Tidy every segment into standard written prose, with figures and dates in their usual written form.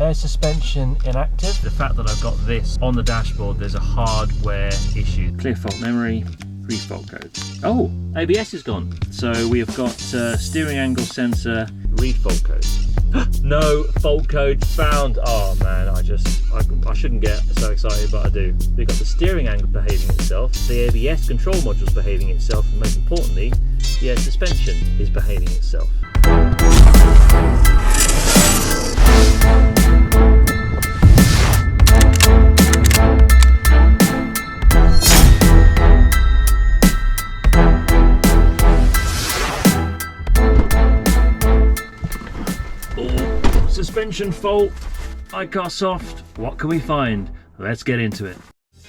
Air suspension inactive. The fact that I've got this on the dashboard, there's a hardware issue. Clear fault memory, read fault code. Oh, ABS is gone. So we have got steering angle sensor, read fault code. No fault code found. Oh man, I shouldn't get so excited, but I do. We've got the steering angle behaving itself, the ABS control module is behaving itself, and most importantly, the air suspension is behaving itself. Suspension fault, iCarsoft, what can we find? Let's get into it.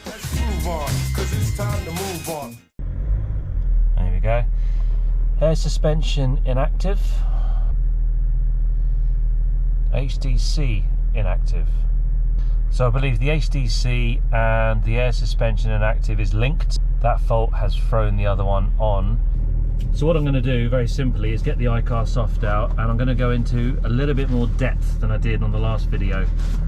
Let's move on, 'cause it's time to move on. There we go. Air suspension inactive. HDC inactive. So I believe the HDC and the air suspension inactive is linked. That fault has thrown the other one on. So what I'm going to do very simply is get the iCarsoft out, and I'm going to go into a little bit more depth than I did on the last video.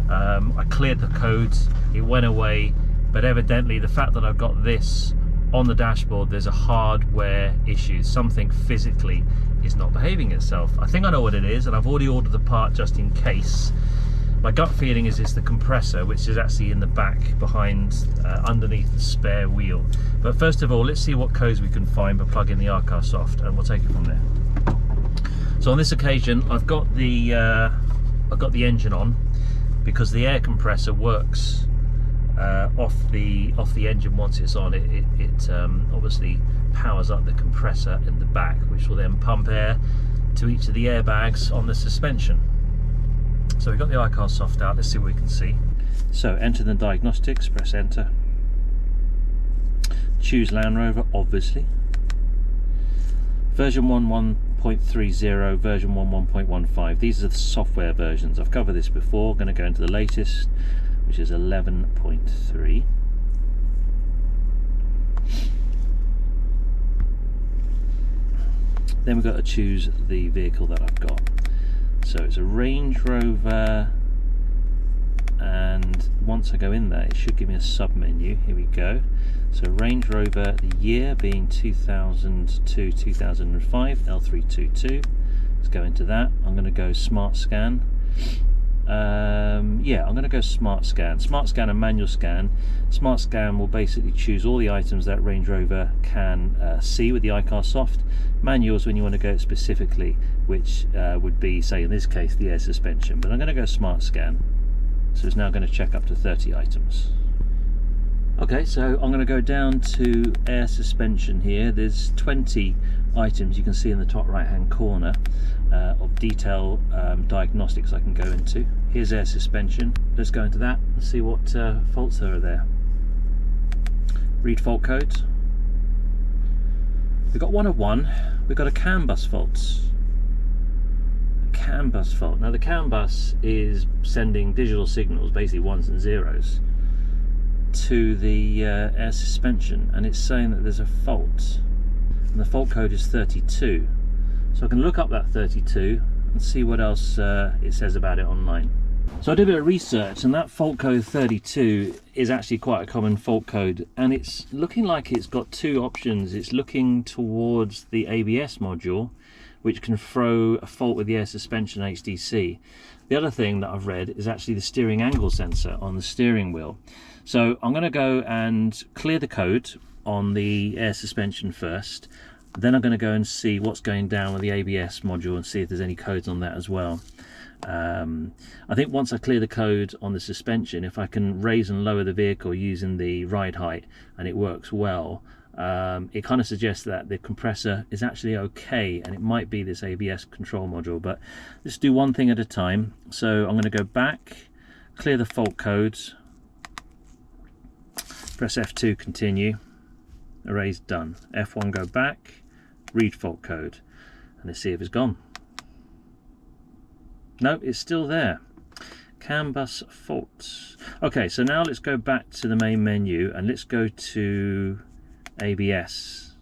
I cleared the codes, it went away, but evidently the fact that I've got this on the dashboard, there's a hardware issue. Something physically is not behaving itself. I think I know what it is, and I've already ordered the part just in case. My gut feeling is it's the compressor, which is actually in the back behind, underneath the spare wheel. But first of all, let's see what codes we can find by plugging the iCarsoft, and we'll take it from there. So on this occasion, I've got the engine on, because the air compressor works off the engine once it's on. It obviously powers up the compressor in the back, which will then pump air to each of the airbags on the suspension. So we've got the iCarsoft out, let's see what we can see. So enter the diagnostics, press enter. Choose Land Rover, obviously. Version 1.30, version 1.15. These are the software versions. I've covered this before. I'm going to go into the latest, which is 11.3. Then we've got to choose the vehicle that I've got. So it's a Range Rover, and once I go in there, it should give me a sub menu. Here we go. So Range Rover, the year being 2002, 2005, L322. Let's go into that. I'm going to go Smart Scan. Yeah, I'm going to go Smart Scan. Smart Scan and Manual Scan. Smart Scan will basically choose all the items that Range Rover can see with the iCarsoft. Manual is when you want to go specifically, which would be, say in this case, the air suspension. But I'm going to go Smart Scan. So it's now going to check up to 30 items. Okay, so I'm going to go down to air suspension here. There's 20 items you can see in the top right hand corner of detail diagnostics I can go into. Here's air suspension. Let's go into that and see what faults there are there. Read fault codes. We've got one of one. We've got a CAN bus fault. A CAN bus fault. Now the CAN bus is sending digital signals, basically ones and zeros, to the air suspension, and it's saying that there's a fault, and the fault code is 32. So I can look up that 32 and see what else it says about it online. So I did a bit of research, and that fault code 32 is actually quite a common fault code, and it's looking like it's got two options. It's looking towards the ABS module, which can throw a fault with the air suspension HDC. The other thing that I've read is actually the steering angle sensor on the steering wheel. So I'm going to go and clear the code on the air suspension first. Then I'm going to go and see what's going down with the ABS module and see if there's any codes on that as well. I think once I clear the code on the suspension, if I can raise and lower the vehicle using the ride height and it works well, it kind of suggests that the compressor is actually okay, and it might be this ABS control module. But let's do one thing at a time. So I'm going to go back, clear the fault codes, press F2, continue, erase, done. F1, go back, read fault code, and let's see if it's gone. No, it's still there. CAN bus faults. Okay, so now let's go back to the main menu and let's go to ABS.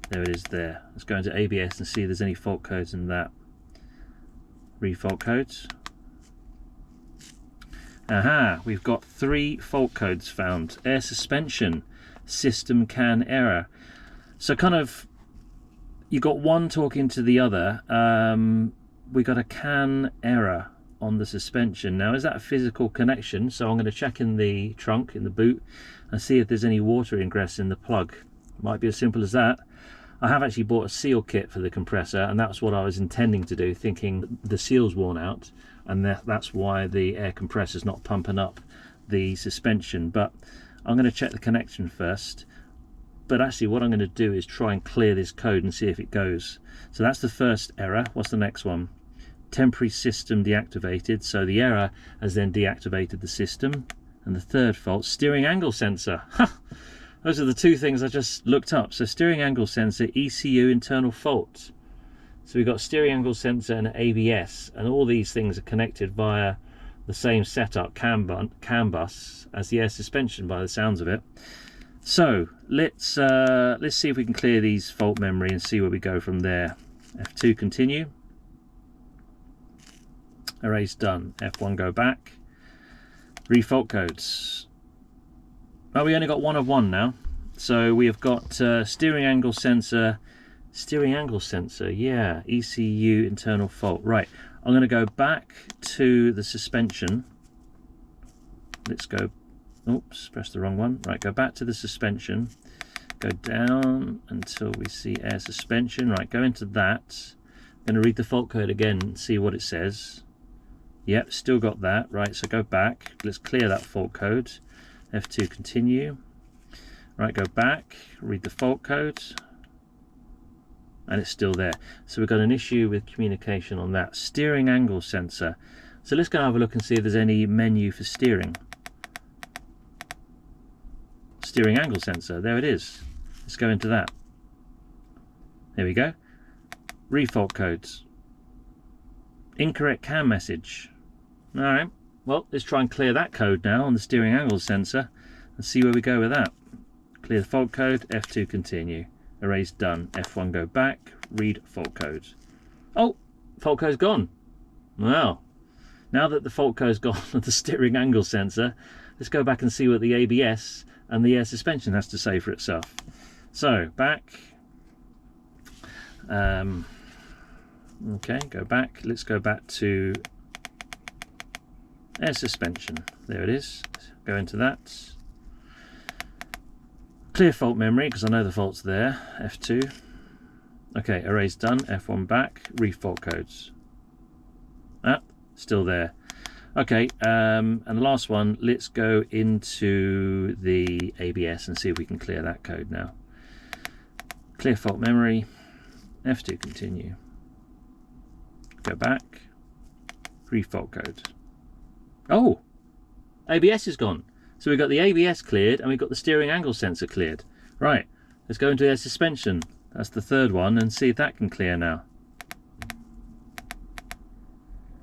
There it is there. Let's go into ABS and see if there's any fault codes in that. Read fault codes. Aha, we've got 3 fault codes found. Air suspension, system CAN error. So kind of, you got one talking to the other. We got a CAN error on the suspension. Now, is that a physical connection? So I'm going to check in the trunk, in the boot, and see if there's any water ingress in the plug. Might be as simple as that. I have actually bought a seal kit for the compressor, and that's what I was intending to do, thinking the seal's worn out, and that's why the air compressor's not pumping up the suspension. But I'm going to check the connection first. But actually what I'm going to do is try and clear this code and see if it goes. So that's the first error. What's the next one? Temporary system deactivated. So the error has then deactivated the system. And the third fault, steering angle sensor. Those are the 2 things I just looked up. So steering angle sensor, ECU internal fault. So we've got steering angle sensor and ABS, and all these things are connected via the same setup, CAN bus, as the air suspension by the sounds of it. So let's see if we can clear these fault memory and see where we go from there. F2 continue. Erase done. F1 go back. Read fault codes. Oh, we only got 1 of 1 now. So we have got steering angle sensor, yeah, ECU internal fault. Right, I'm going to go back to the suspension. Let's go, oops, press the wrong one. Right, go back to the suspension, go down until we see air suspension. Right, go into that. I'm going to read the fault code again and see what it says. Yep, still got that. Right, so go back. Let's clear that fault code. F2 continue. Right, go back, read the fault code, and it's still there. So we've got an issue with communication on that. Steering angle sensor. So let's go have a look and see if there's any menu for steering. Steering angle sensor, there it is. Let's go into that. There we go. Read fault codes. Incorrect CAN message. Alright, well, let's try and clear that code now on the steering angle sensor and see where we go with that. Clear the fault code, F2 continue. Erase done. F1 go back, read fault code. Oh, fault code's gone. Well, now that the fault code's gone on the steering angle sensor, let's go back and see what the ABS and the air suspension has to say for itself. So, back. Okay, go back. Let's go back to air suspension. There it is. Go into that. Clear fault memory, because I know the fault's there. F2. Okay, erase done. F1 back. Read fault codes. Ah, still there. Okay, and the last one, let's go into the ABS and see if we can clear that code now. Clear fault memory. F2 continue. Go back. Read fault code. Oh! ABS is gone. So we've got the ABS cleared and we've got the steering angle sensor cleared. Right, let's go into air suspension. That's the third one, and see if that can clear now.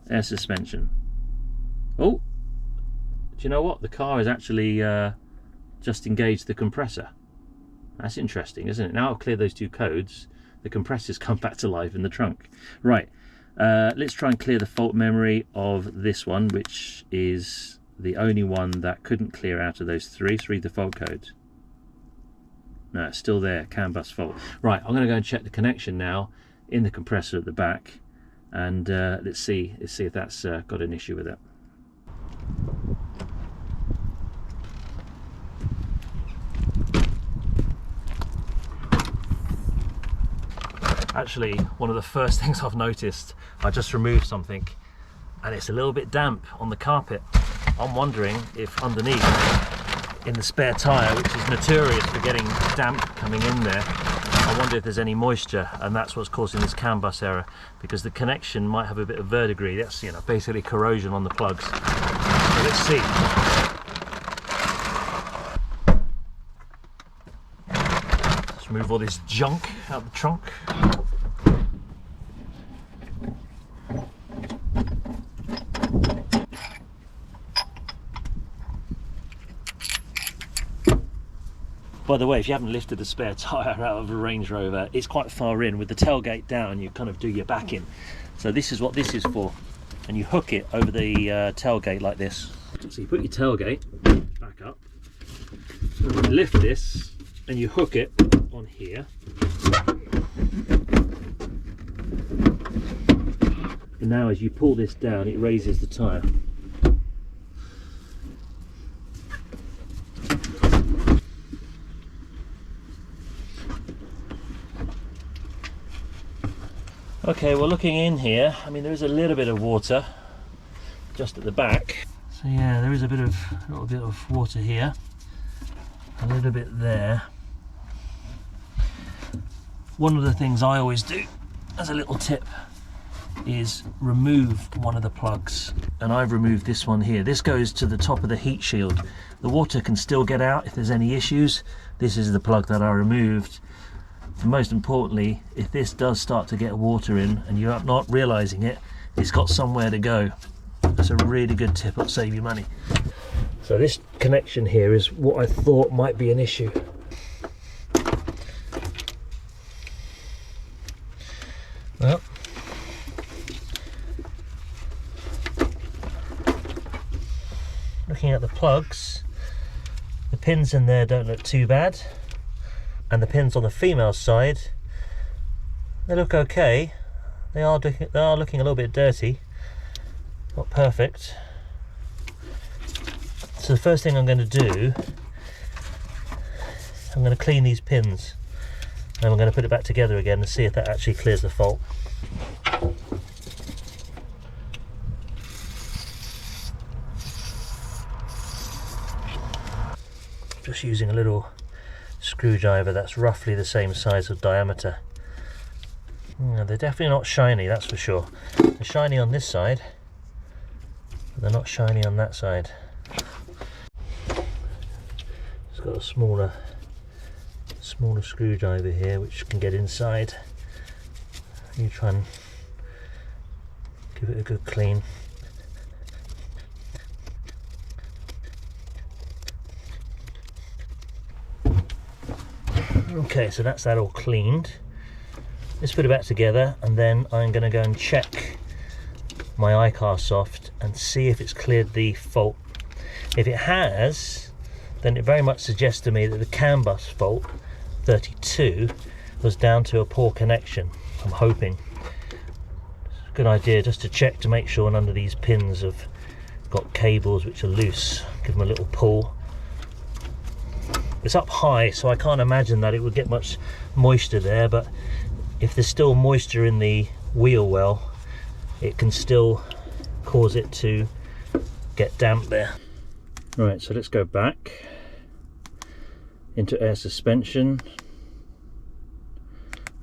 Air suspension. Oh, do you know what? The car has actually just engaged the compressor. That's interesting, isn't it? Now I've cleared those 2 codes, the compressor's come back to life in the trunk. Right, let's try and clear the fault memory of this one, which is the only one that couldn't clear out of those 3. So read the fault code. No, it's still there, CAN bus fault. Right, I'm going to go and check the connection now in the compressor at the back, and let's see if that's got an issue with it. Actually, one of the first things I've noticed, I just removed something and it's a little bit damp on the carpet. I'm wondering if underneath in the spare tyre, which is notorious for getting damp coming in there, I wonder if there's any moisture, and that's what's causing this CAN bus error, because the connection might have a bit of verdigris. That's, you know, basically corrosion on the plugs. So let's see. Let's move all this junk out the trunk. By the way, if you haven't lifted the spare tyre out of a Range Rover, it's quite far in. With the tailgate down, you kind of do your back in. So this is what this is for. And you hook it over the tailgate like this. So you put your tailgate back up, and you lift this and you hook it on here. And now as you pull this down, it raises the tyre. Okay, well, looking in here, I mean, there is a little bit of water just at the back. So yeah, there is a little bit of water here, a little bit there. One of the things I always do as a little tip is remove one of the plugs, and I've removed this one here. This goes to the top of the heat shield. The water can still get out if there's any issues. This is the plug that I removed. And most importantly, if this does start to get water in and you're not realizing it, it's got somewhere to go. That's a really good tip. It'll save you money. So this connection here is what I thought might be an issue. Well, looking at the plugs, the pins in there don't look too bad, and the pins on the female side, they look okay. They are looking a little bit dirty, not perfect. So the first thing I'm going to do, I'm going to clean these pins, and I'm going to put it back together again and see if that actually clears the fault. Just using a little screwdriver that's roughly the same size of diameter. They're definitely not shiny, that's for sure. They're shiny on this side, but they're not shiny on that side. It's got a smaller screwdriver here which can get inside. You try and give it a good clean. Okay, so that's that all cleaned. Let's put it back together, and then I'm going to go and check my iCarsoft and see if it's cleared the fault. If it has, then it very much suggests to me that the CAN bus fault 32 was down to a poor connection. I'm hoping. It's a good idea just to check to make sure none of these pins have got cables which are loose. Give them a little pull. It's up high, so I can't imagine that it would get much moisture there, but if there's still moisture in the wheel well, it can still cause it to get damp there. Right, so let's go back into air suspension,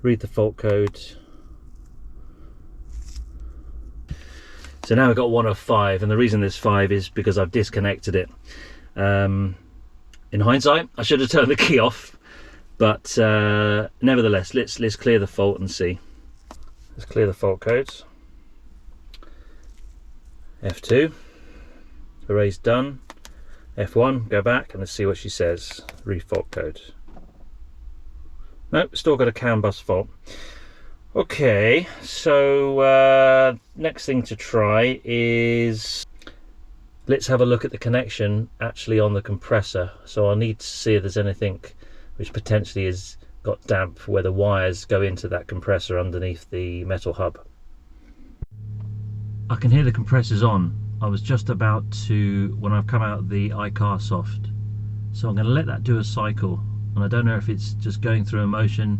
read the fault code. So now we've got 1 of 5, and the reason there's 5 is because I've disconnected it. In hindsight, I should have turned the key off, but nevertheless, let's clear the fault and see. Let's clear the fault codes. F2, erase done. F1, go back and let's see what she says. Read fault code. Nope, still got a CAN bus fault. Okay, so next thing to try is, let's have a look at the connection actually on the compressor. So I'll need to see if there's anything which potentially has got damp where the wires go into that compressor underneath the metal hub. I can hear the compressor's on. I was just about to, when I've come out of the iCarsoft. So I'm going to let that do a cycle. And I don't know if it's just going through a motion.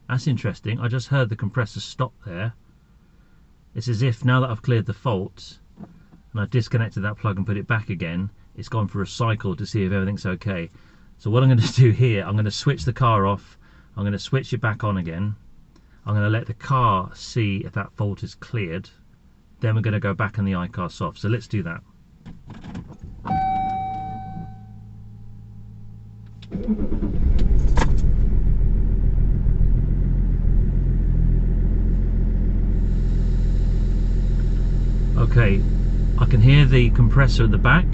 That's interesting. I just heard the compressor stop there. It's as if now that I've cleared the fault, and I've disconnected that plug and put it back again, it's gone for a cycle to see if everything's okay. So what I'm going to do here, I'm going to switch the car off, I'm going to switch it back on again, I'm going to let the car see if that fault is cleared, then we're going to go back in the iCarsoft. So let's do that. Okay, I can hear the compressor at the back.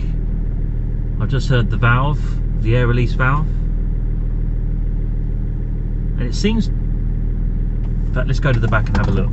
I've just heard the valve, the air release valve. And it seems, in fact, let's go to the back and have a look.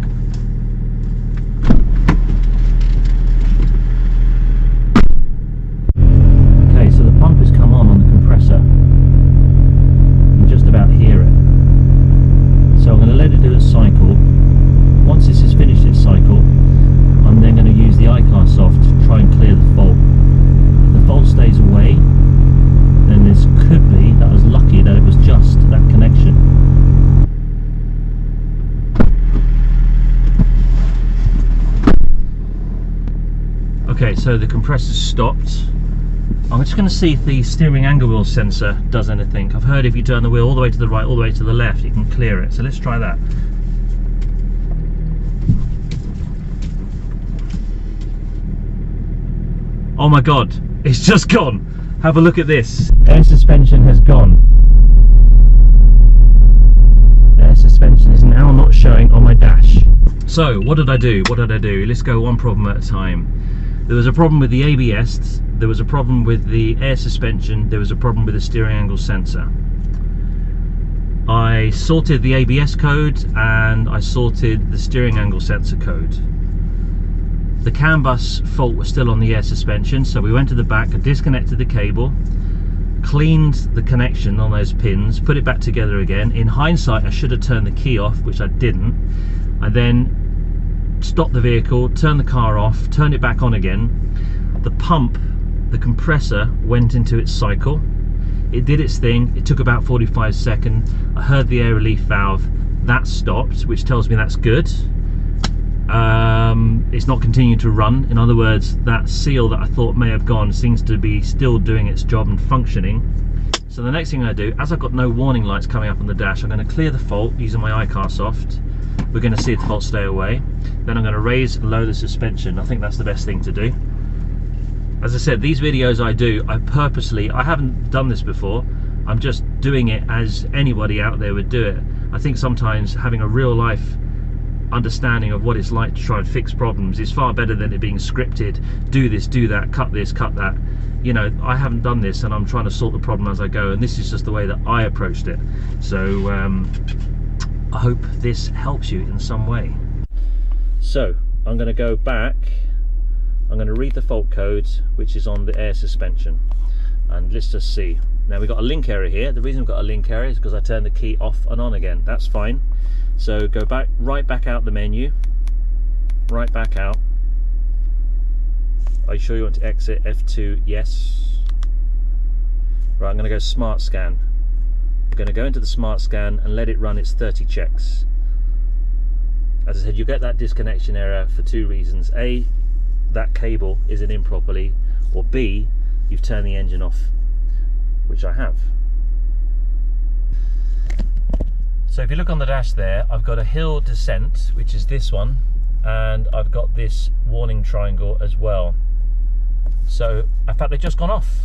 Okay, so the compressor's stopped. I'm just going to see if the steering angle wheel sensor does anything. I've heard if you turn the wheel all the way to the right, all the way to the left, you can clear it. So let's try that. Oh my god, it's just gone. Have a look at this. Air suspension has gone. Air suspension is now not showing on my dash. So what did I do? What did I do? Let's go one problem at a time. There was a problem with the ABS, there was a problem with the air suspension, there was a problem with the steering angle sensor. I sorted the ABS code and I sorted the steering angle sensor code. The CAN bus fault was still on the air suspension, so we went to the back and disconnected the cable, cleaned the connection on those pins, put it back together again. In hindsight, I should have turned the key off, which I didn't. I then stopped the vehicle, turned the car off, turned it back on again. The pump, the compressor, went into its cycle. It did its thing. It took about 45 seconds. I heard the air relief valve. That stopped, which tells me that's good. It's not continuing to run. In other words, that seal that I thought may have gone seems to be still doing its job and functioning. So the next thing I do, as I've got no warning lights coming up on the dash, I'm going to clear the fault using my iCarsoft. We're going to see if the fault stay away. Then I'm going to raise and lower the suspension. I think that's the best thing to do. As I said, these videos I do, I haven't done this before. I'm just doing it as anybody out there would do it. I think sometimes having a real life understanding of what it's like to try and fix problems is far better than it being scripted. Do this, do that, cut this, cut that. You know, I haven't done this and I'm trying to sort the problem as I go, and this is just the way that I approached it. So I hope this helps you in some way. So I'm going to go back, I'm going to read the fault code which is on the air suspension, and let's just see. Now we've got a link error here. The reason we've got a link error is because I turned the key off and on again. That's fine. So go back, right back out the menu, right back out. Are you sure you want to exit? F2, yes. Right, I'm going to go smart scan. I'm going to go into the smart scan and let it run its 30 checks. As I said, you get that disconnection error for two reasons. A, that cable is in properly, or B, you've turned the engine off, which I have. So if you look on the dash there, I've got a hill descent, which is this one, and I've got this warning triangle as well. So in fact, they've just gone off.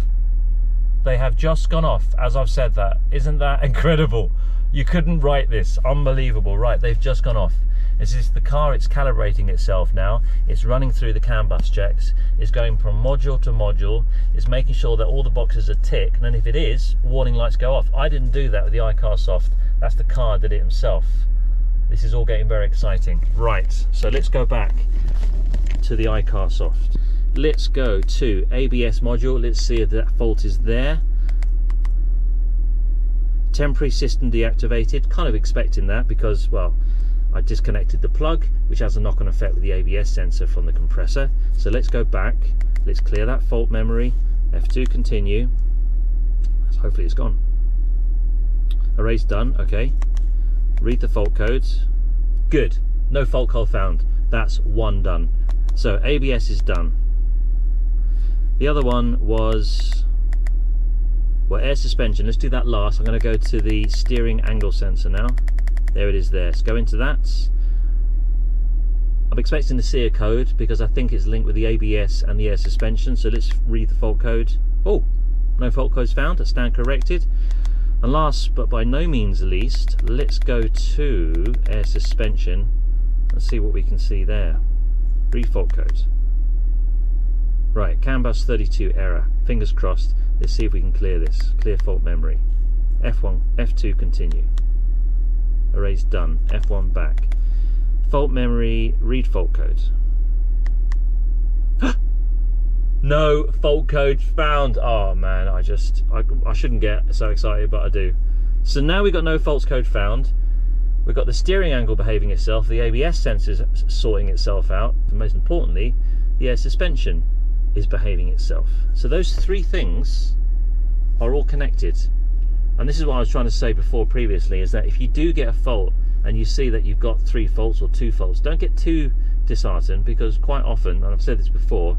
They have just gone off as I've said that. Isn't that incredible? You couldn't write this. Unbelievable. Right, they've just gone off. It's just the car, it's calibrating itself now. It's running through the CAN bus checks. It's going from module to module. It's making sure that all the boxes are ticked, and if it is, warning lights go off. I didn't do that with the iCarsoft. That's the car did it himself. This is all getting very exciting. Right, so let's go back to the iCarsoft. Let's go to ABS module. Let's see if that fault is there. Temporary system deactivated. Kind of expecting that because, well, I disconnected the plug, which has a knock-on effect with the ABS sensor from the compressor. So let's go back. Let's clear that fault memory. F2, continue. Hopefully it's gone. Erase done. Okay. Read the fault codes. Good. No fault code found. That's one done. So ABS is done. The other one was, well, air suspension. Let's do that last. I'm going to go to the steering angle sensor now. There it is there. Let's go into that. I'm expecting to see a code because I think it's linked with the ABS and the air suspension. So let's read the fault code. Oh, no fault codes found. I stand corrected. And last but by no means least, let's go to air suspension and see what we can see there. Read fault codes. Right, CAN bus 32 error. Fingers crossed. Let's see if we can clear this. Clear fault memory. F1, F2, continue. Erase done. F1 back. Fault memory, read fault codes. No fault code found. Oh man, I shouldn't get so excited, but I do. So now we've got no fault code found. We've got the steering angle behaving itself, the ABS sensors sorting itself out, and most importantly, the air suspension is behaving itself. So those three things are all connected. And this is what I was trying to say before previously, is that if you do get a fault and you see that you've got 3 faults or 2 faults, don't get too disheartened, because quite often, and I've said this before,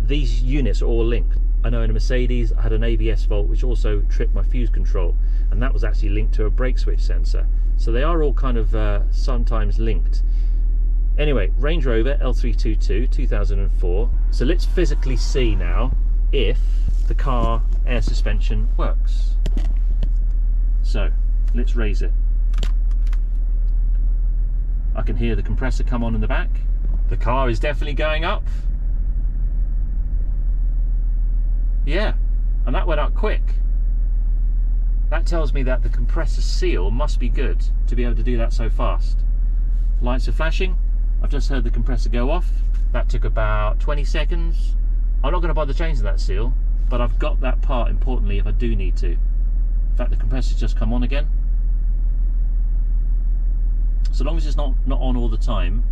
these units are all linked. I know in a Mercedes I had an ABS fault which also tripped my fuse control, and that was actually linked to a brake switch sensor. So they are all kind of sometimes linked. Anyway, Range Rover L322 2004. So let's physically see now if the car air suspension works. So let's raise it. I can hear the compressor come on in the back. The car is definitely going up. Yeah, and that went up quick. That tells me that the compressor seal must be good to be able to do that so fast. Lights are flashing. I've just heard the compressor go off. That took about 20 seconds. I'm not going to bother changing that seal, but I've got that part importantly if I do need to. In fact, the compressor's just come on again. So long as it's not on all the time.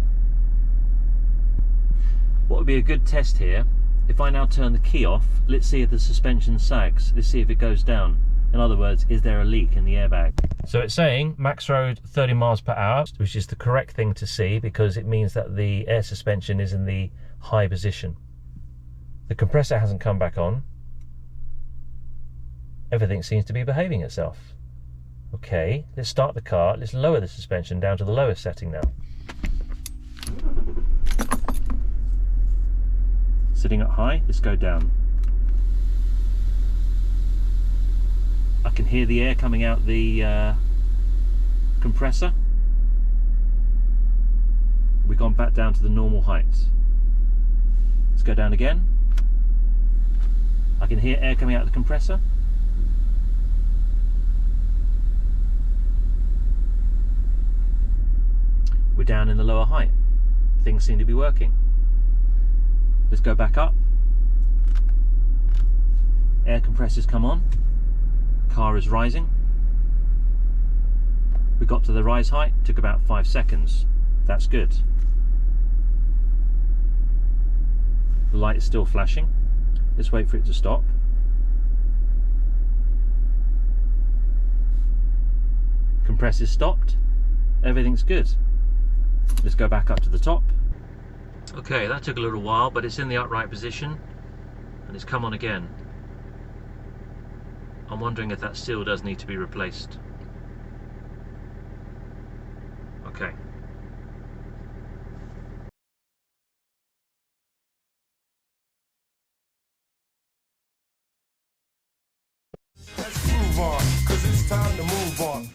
What would be a good test here, if I now turn the key off, let's see if the suspension sags. Let's see if it goes down. In other words, is there a leak in the airbag? So it's saying max road 30 miles per hour, which is the correct thing to see because it means that the air suspension is in the high position. The compressor hasn't come back on. Everything seems to be behaving itself. Okay, let's start the car. Let's lower the suspension down to the lowest setting now. Sitting at high, let's go down. I can hear the air coming out the compressor. We've gone back down to the normal height. Let's go down again. I can hear air coming out of the compressor. We're down in the lower height. Things seem to be working. Let's go back up. Air compressors come on. Car is rising. We got to the rise height, took about 5 seconds. That's good. The light is still flashing. Let's wait for it to stop. Compressor's stopped. Everything's good. Let's go back up to the top. Okay, that took a little while, but it's in the upright position and it's come on again. I'm wondering if that seal does need to be replaced. Okay. Let's move on, cause it's time to move on.